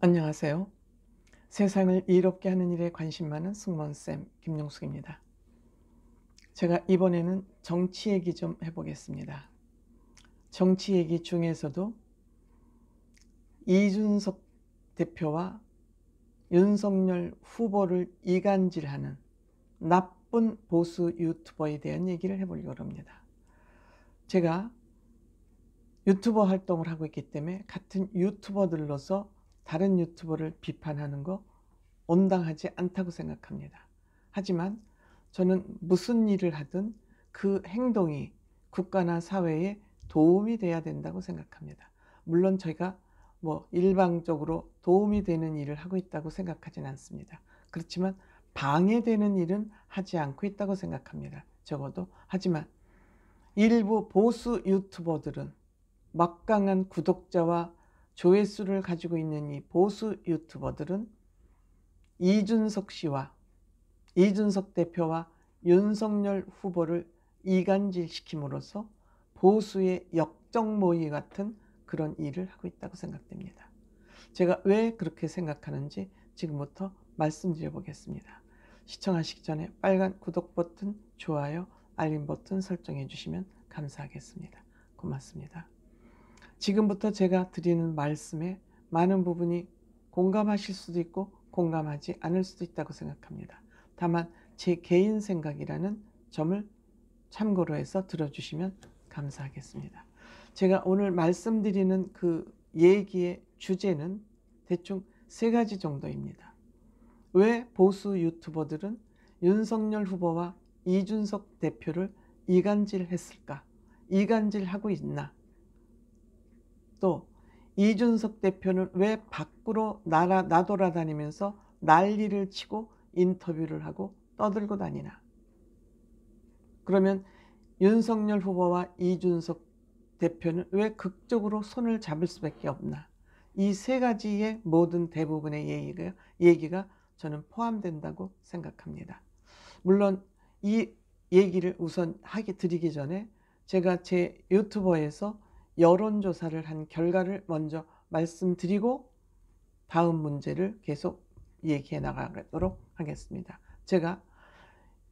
안녕하세요. 세상을 이롭게 하는 일에 관심 많은 승무원쌤 김용숙입니다. 제가 이번에는 정치 얘기 좀 해보겠습니다. 정치 얘기 중에서도 이준석 대표와 윤석열 후보를 이간질하는 나쁜 보수 유튜버에 대한 얘기를 해보려고 합니다. 제가 유튜버 활동을 하고 있기 때문에 같은 유튜버들로서 다른 유튜버를 비판하는 거 온당하지 않다고 생각합니다. 하지만 저는 무슨 일을 하든 그 행동이 국가나 사회에 도움이 돼야 된다고 생각합니다. 물론 저희가 일방적으로 도움이 되는 일을 하고 있다고 생각하진 않습니다. 그렇지만 방해되는 일은 하지 않고 있다고 생각합니다. 적어도. 하지만 일부 보수 유튜버들은 막강한 구독자와 조회수를 가지고 있는 이 보수 유튜버들은 이준석 씨와 이준석 대표와 윤석열 후보를 이간질시킴으로써 보수의 역정모의 같은 그런 일을 하고 있다고 생각됩니다. 제가 왜 그렇게 생각하는지 지금부터 말씀드려 보겠습니다. 시청하시기 전에 빨간 구독 버튼, 좋아요, 알림 버튼 설정해 주시면 감사하겠습니다. 고맙습니다. 지금부터 제가 드리는 말씀에 많은 부분이 공감하실 수도 있고 공감하지 않을 수도 있다고 생각합니다. 다만 제 개인 생각이라는 점을 참고로 해서 들어주시면 감사하겠습니다. 제가 오늘 말씀드리는 그 얘기의 주제는 대충 세 가지 정도입니다. 왜 보수 유튜버들은 윤석열 후보와 이준석 대표를 이간질했을까? 이간질하고 있나? 또 이준석 대표는 왜 밖으로 나돌아다니면서 난리를 치고 인터뷰를 하고 떠들고 다니나? 그러면 윤석열 후보와 이준석 대표는 왜 극적으로 손을 잡을 수밖에 없나? 이 세 가지의 모든 대부분의 얘기가 저는 포함된다고 생각합니다. 물론 이 얘기를 우선 드리기 전에 제가 제 유튜버에서 여론조사를 한 결과를 먼저 말씀드리고 다음 문제를 계속 얘기해 나가도록 하겠습니다. 제가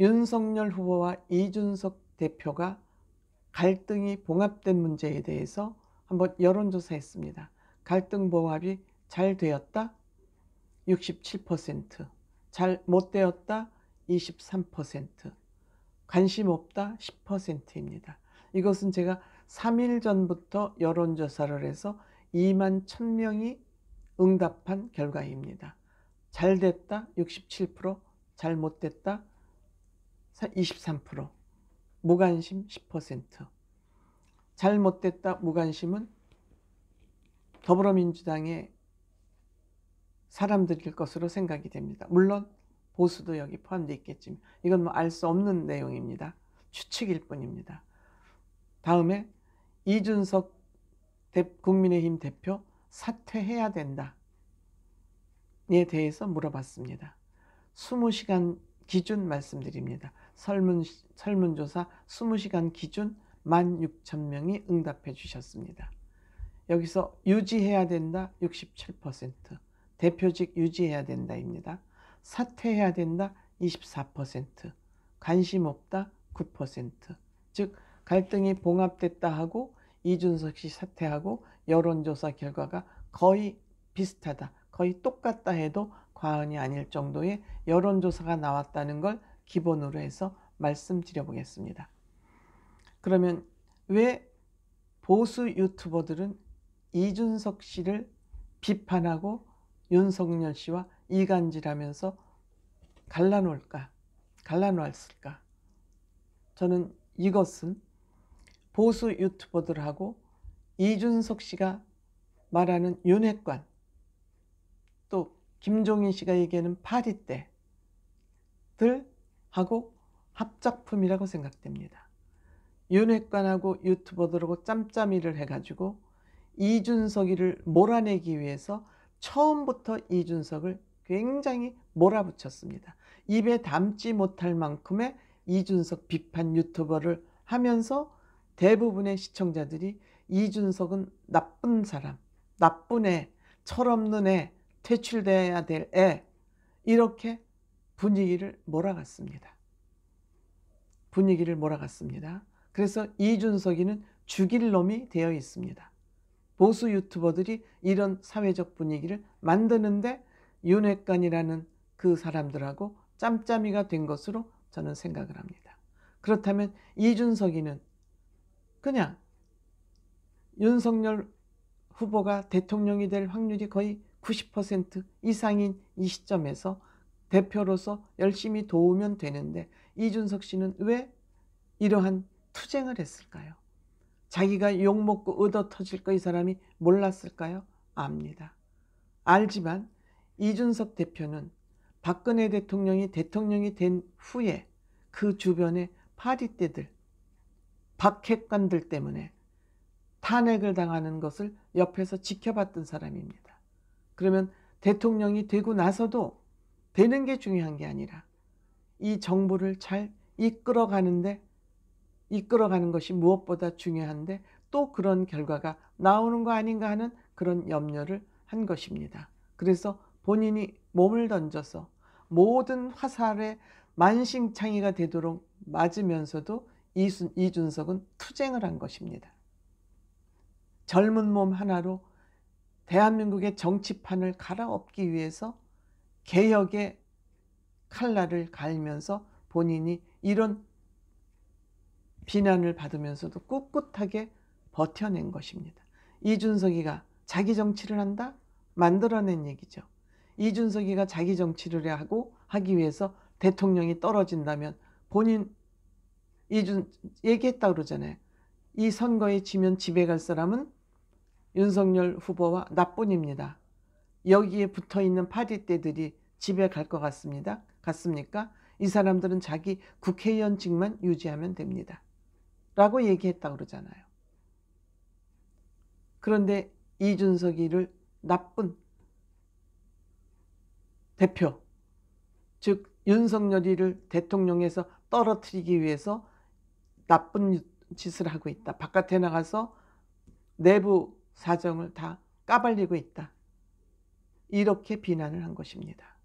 윤석열 후보와 이준석 대표가 갈등이 봉합된 문제에 대해서 한번 여론조사했습니다. 갈등 봉합이 잘 되었다? 67%, 잘 못 되었다? 23%, 관심 없다? 10%입니다. 이것은 제가 3일 전부터 여론조사를 해서 2만 1,000명이 응답한 결과입니다. 잘 됐다 67%, 잘 못 됐다 23%, 무관심 10%. 잘 못 됐다 무관심은 더불어민주당의 사람들일 것으로 생각이 됩니다. 물론 보수도 여기 포함되어 있겠지만 이건 알 수 없는 내용입니다. 추측일 뿐입니다. 다음에 이준석 국민의힘 대표 사퇴해야 된다에 대해서 물어봤습니다. 20시간 기준 말씀드립니다. 설문조사 20시간 기준 16,000명이 응답해 주셨습니다. 여기서 유지해야 된다 67%, 대표직 유지해야 된다입니다. 사퇴해야 된다 24%, 관심 없다 9%. 즉 갈등이 봉합됐다 하고 이준석 씨 사퇴하고 여론조사 결과가 거의 비슷하다, 거의 똑같다 해도 과언이 아닐 정도의 여론조사가 나왔다는 걸 기본으로 해서 말씀드려 보겠습니다. 그러면 왜 보수 유튜버들은 이준석 씨를 비판하고 윤석열 씨와 이간질하면서 갈라놓았을까? 저는 이것은 보수 유튜버들하고 이준석 씨가 말하는 윤핵관, 또 김종인 씨가 얘기하는 파리떼들하고 합작품이라고 생각됩니다. 윤핵관하고 유튜버들하고 짬짬이를 해가지고 이준석이를 몰아내기 위해서 처음부터 이준석을 굉장히 몰아붙였습니다. 입에 담지 못할 만큼의 이준석 비판 유튜버를 하면서 대부분의 시청자들이 이준석은 나쁜 사람, 나쁜 애, 철없는 애, 퇴출돼야 될 애, 이렇게 분위기를 몰아갔습니다. 분위기를 몰아갔습니다. 그래서 이준석이는 죽일 놈이 되어 있습니다. 보수 유튜버들이 이런 사회적 분위기를 만드는데 윤핵관이라는 그 사람들하고 짬짬이가 된 것으로 저는 생각을 합니다. 그렇다면 이준석이는 그냥 윤석열 후보가 대통령이 될 확률이 거의 90% 이상인 이 시점에서 대표로서 열심히 도우면 되는데 이준석 씨는 왜 이러한 투쟁을 했을까요? 자기가 욕먹고 얻어 터질 거 이 사람이 몰랐을까요? 압니다. 알지만 이준석 대표는 박근혜 대통령이 된 후에 그 주변의 파리떼들, 박핵관들 때문에 탄핵을 당하는 것을 옆에서 지켜봤던 사람입니다. 그러면 대통령이 되고 나서도 되는 게 중요한 게 아니라 이 정부를 잘 이끌어가는 것이 무엇보다 중요한데 또 그런 결과가 나오는 거 아닌가 하는 그런 염려를 한 것입니다. 그래서 본인이 몸을 던져서 모든 화살에 만신창이가 되도록 맞으면서도 이준석은 투쟁을 한 것입니다. 젊은 몸 하나로 대한민국의 정치판을 갈아엎기 위해서 개혁의 칼날을 갈면서 본인이 이런 비난을 받으면서도 꿋꿋하게 버텨낸 것입니다. 이준석이가 자기 정치를 한다? 만들어낸 얘기죠. 이준석이가 자기 정치를 하기 위해서 대통령이 떨어진다면 본인 얘기했다고 그러잖아요. 이 선거에 지면 집에 갈 사람은 윤석열 후보와 나뿐입니다. 여기에 붙어있는 파리떼들이 집에 갈 것 같습니까? 이 사람들은 자기 국회의원직만 유지하면 됩니다. 라고 얘기했다고 그러잖아요. 그런데 이준석이를 나쁜 대표, 즉 윤석열이를 대통령에서 떨어뜨리기 위해서 나쁜 짓을 하고 있다. 바깥에 나가서 내부 사정을 다 까발리고 있다. 이렇게 비난을 한 것입니다.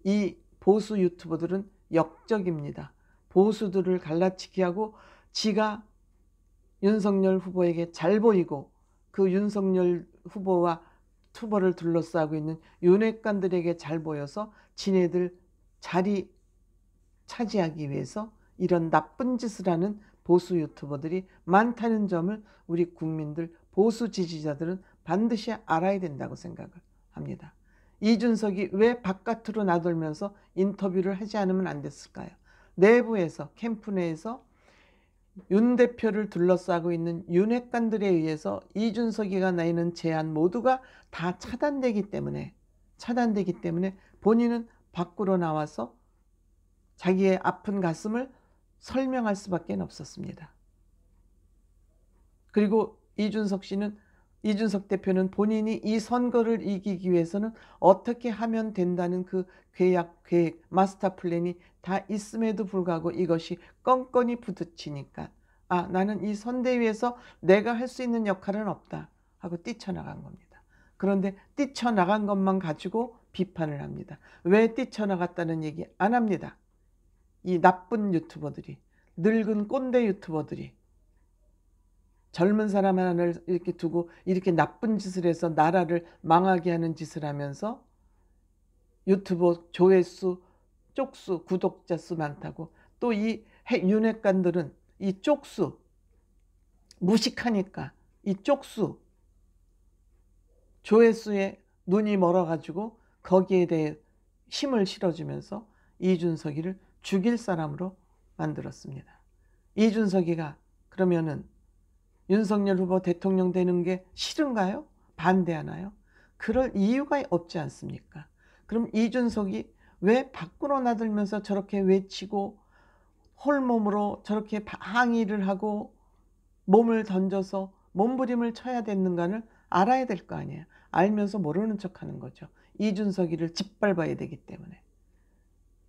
이 보수 유튜버들은 역적입니다. 보수들을 갈라치기 하고 지가 윤석열 후보에게 잘 보이고 그 윤석열 후보와 투보를 둘러싸고 있는 윤핵관들에게 잘 보여서 지네들 자리 차지하기 위해서 이런 나쁜 짓을 하는 보수 유튜버들이 많다는 점을 우리 국민들, 보수 지지자들은 반드시 알아야 된다고 생각을 합니다. 이준석이 왜 바깥으로 나돌면서 인터뷰를 하지 않으면 안 됐을까요? 내부에서, 캠프 내에서 윤 대표를 둘러싸고 있는 윤핵관들에 의해서 이준석이가 내는 제안 모두가 다 차단되기 때문에 본인은 밖으로 나와서 자기의 아픈 가슴을 설명할 수밖에 없었습니다. 그리고 이준석 대표는 본인이 이 선거를 이기기 위해서는 어떻게 하면 된다는 그 계획, 마스터 플랜이 다 있음에도 불구하고 이것이 껌껌이 부딪히니까 나는 이 선대위에서 내가 할 수 있는 역할은 없다 하고 뛰쳐나간 겁니다. 그런데 뛰쳐나간 것만 가지고 비판을 합니다. 왜 뛰쳐나갔다는 얘기 안 합니다. 이 나쁜 유튜버들이, 늙은 꼰대 유튜버들이 젊은 사람 하나를 이렇게 두고 이렇게 나쁜 짓을 해서 나라를 망하게 하는 짓을 하면서 유튜버 조회수, 쪽수, 구독자 수 많다고 또 이 윤핵관들은 이 쪽수 무식하니까 이 쪽수 조회수에 눈이 멀어가지고 거기에 대해 힘을 실어주면서 이준석이를 죽일 사람으로 만들었습니다. 이준석이가 그러면은 윤석열 후보 대통령 되는 게 싫은가요? 반대하나요? 그럴 이유가 없지 않습니까? 그럼 이준석이 왜 밖으로 나들면서 저렇게 외치고 홀몸으로 저렇게 항의를 하고 몸을 던져서 몸부림을 쳐야 되는가를 알아야 될 거 아니에요. 알면서 모르는 척하는 거죠. 이준석이를 짓밟아야 되기 때문에.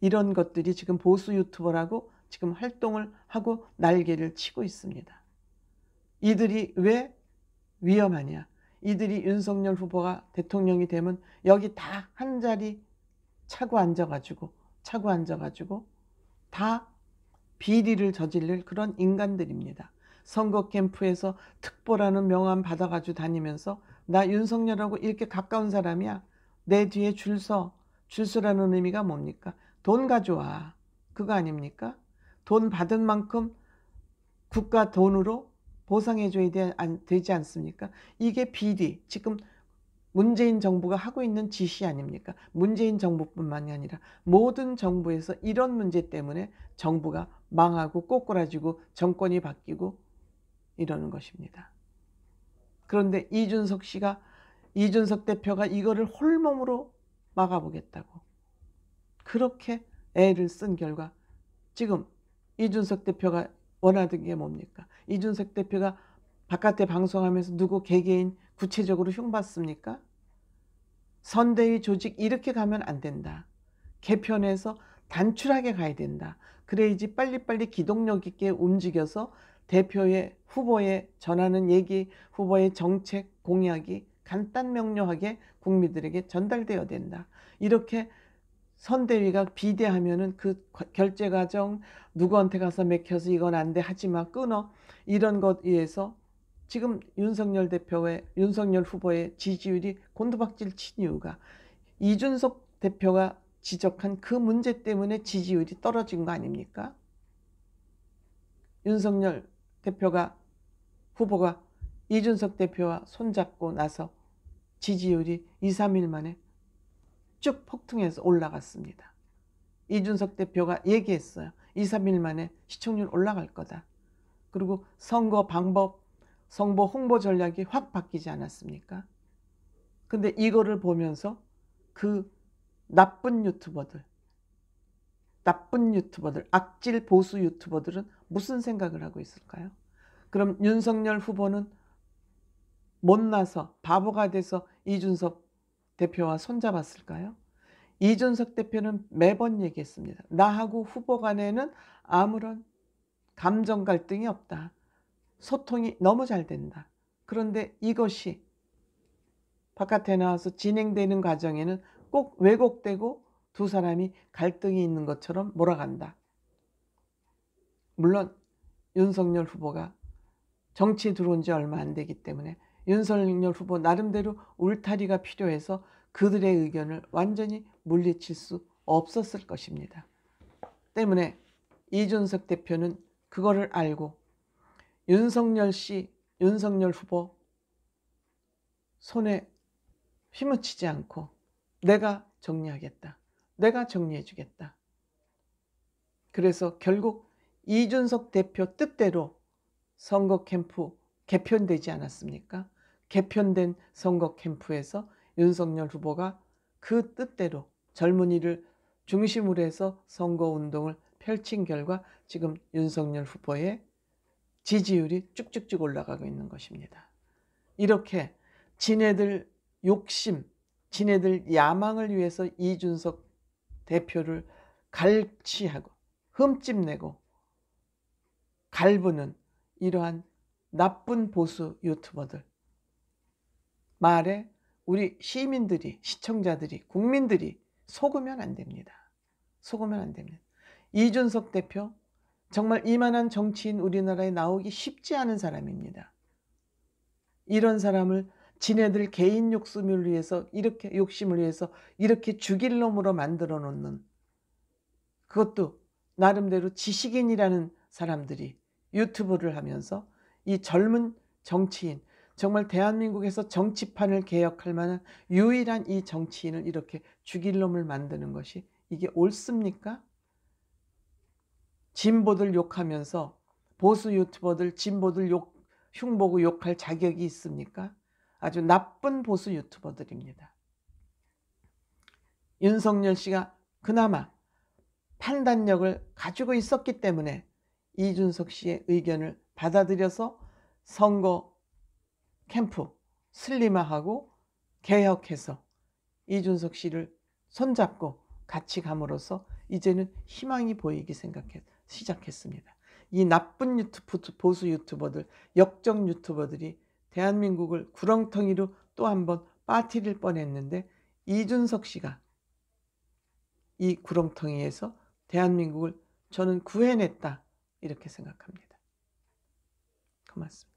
이런 것들이 지금 보수 유튜버라고 지금 활동을 하고 날개를 치고 있습니다. 이들이 왜 위험하냐? 이들이 윤석열 후보가 대통령이 되면 여기 다 한 자리 차고 앉아가지고 다 비리를 저지를 그런 인간들입니다. 선거 캠프에서 특보라는 명함 받아가지고 다니면서 나 윤석열하고 이렇게 가까운 사람이야. 내 뒤에 줄 서라는 의미가 뭡니까? 돈 가져와. 그거 아닙니까? 돈 받은 만큼 국가 돈으로 보상해줘야 되지 않습니까? 이게 비리, 지금 문재인 정부가 하고 있는 지시 아닙니까? 문재인 정부뿐만이 아니라 모든 정부에서 이런 문제 때문에 정부가 망하고 꼬꾸라지고 정권이 바뀌고 이러는 것입니다. 그런데 이준석 대표가 이거를 홀몸으로 막아보겠다고 그렇게 애를 쓴 결과 지금 이준석 대표가 원하던 게 뭡니까? 이준석 대표가 바깥에 방송하면서 누구 개개인 구체적으로 흉봤습니까? 선대위 조직 이렇게 가면 안 된다. 개편해서 단출하게 가야 된다. 그래야지 빨리빨리 기동력 있게 움직여서 대표의 후보에 전하는 얘기, 후보의 정책, 공약이 간단 명료하게 국민들에게 전달되어야 된다. 이렇게 선대위가 비대하면은 그 결제 과정 누구한테 가서 맥혀서 이건 안 돼 하지마 끊어 이런 것 위해서 지금 윤석열 후보의 지지율이 곤두박질 친 이유가 이준석 대표가 지적한 그 문제 때문에 지지율이 떨어진 거 아닙니까? 윤석열 후보가 이준석 대표와 손잡고 나서 지지율이 2, 3일 만에 쭉 폭등해서 올라갔습니다. 이준석 대표가 얘기했어요. 2, 3일 만에 시청률 올라갈 거다. 그리고 선거 방법, 선거 홍보 전략이 확 바뀌지 않았습니까? 근데 이거를 보면서 그 나쁜 유튜버들, 악질 보수 유튜버들은 무슨 생각을 하고 있을까요? 그럼 윤석열 후보는 못나서 바보가 돼서 이준석 대표와 손잡았을까요? 이준석 대표는 매번 얘기했습니다. 나하고 후보 간에는 아무런 감정 갈등이 없다. 소통이 너무 잘 된다. 그런데 이것이 바깥에 나와서 진행되는 과정에는 꼭 왜곡되고 두 사람이 갈등이 있는 것처럼 몰아간다. 물론 윤석열 후보가 정치에 들어온 지 얼마 안 되기 때문에 윤석열 후보 나름대로 울타리가 필요해서 그들의 의견을 완전히 물리칠 수 없었을 것입니다. 때문에 이준석 대표는 그거를 알고 윤석열 후보 손에 휘묻히지 않고 내가 정리하겠다. 내가 정리해주겠다. 그래서 결국 이준석 대표 뜻대로 선거 캠프 개편되지 않았습니까? 개편된 선거 캠프에서 윤석열 후보가 그 뜻대로 젊은이를 중심으로 해서 선거운동을 펼친 결과 지금 윤석열 후보의 지지율이 쭉쭉쭉 올라가고 있는 것입니다. 이렇게 지네들 욕심, 지네들 야망을 위해서 이준석 대표를 갈취하고 흠집내고 갈구는 이러한 나쁜 보수 유튜버들 말에 우리 시민들이, 시청자들이, 국민들이 속으면 안 됩니다. 속으면 안 됩니다. 이준석 대표 정말 이만한 정치인 우리나라에 나오기 쉽지 않은 사람입니다. 이런 사람을 지네들 개인 욕심을 위해서 이렇게 죽일 놈으로 만들어 놓는, 그것도 나름대로 지식인이라는 사람들이 유튜브를 하면서 이 젊은 정치인, 정말 대한민국에서 정치판을 개혁할 만한 유일한 이 정치인을 이렇게 죽일 놈을 만드는 것이 이게 옳습니까? 진보들 욕하면서 보수 유튜버들 진보들 흉보고 욕할 자격이 있습니까? 아주 나쁜 보수 유튜버들입니다. 윤석열 씨가 그나마 판단력을 가지고 있었기 때문에 이준석 씨의 의견을 받아들여서 선거 캠프 슬림화하고 개혁해서 이준석 씨를 손잡고 같이 감으로써 이제는 희망이 보이기 시작했습니다. 이 나쁜 보수 유튜버들, 역적 유튜버들이 대한민국을 구렁텅이로 또 한 번 빠뜨릴 뻔했는데 이준석 씨가 이 구렁텅이에서 대한민국을 저는 구해냈다 이렇게 생각합니다. 고맙습니다.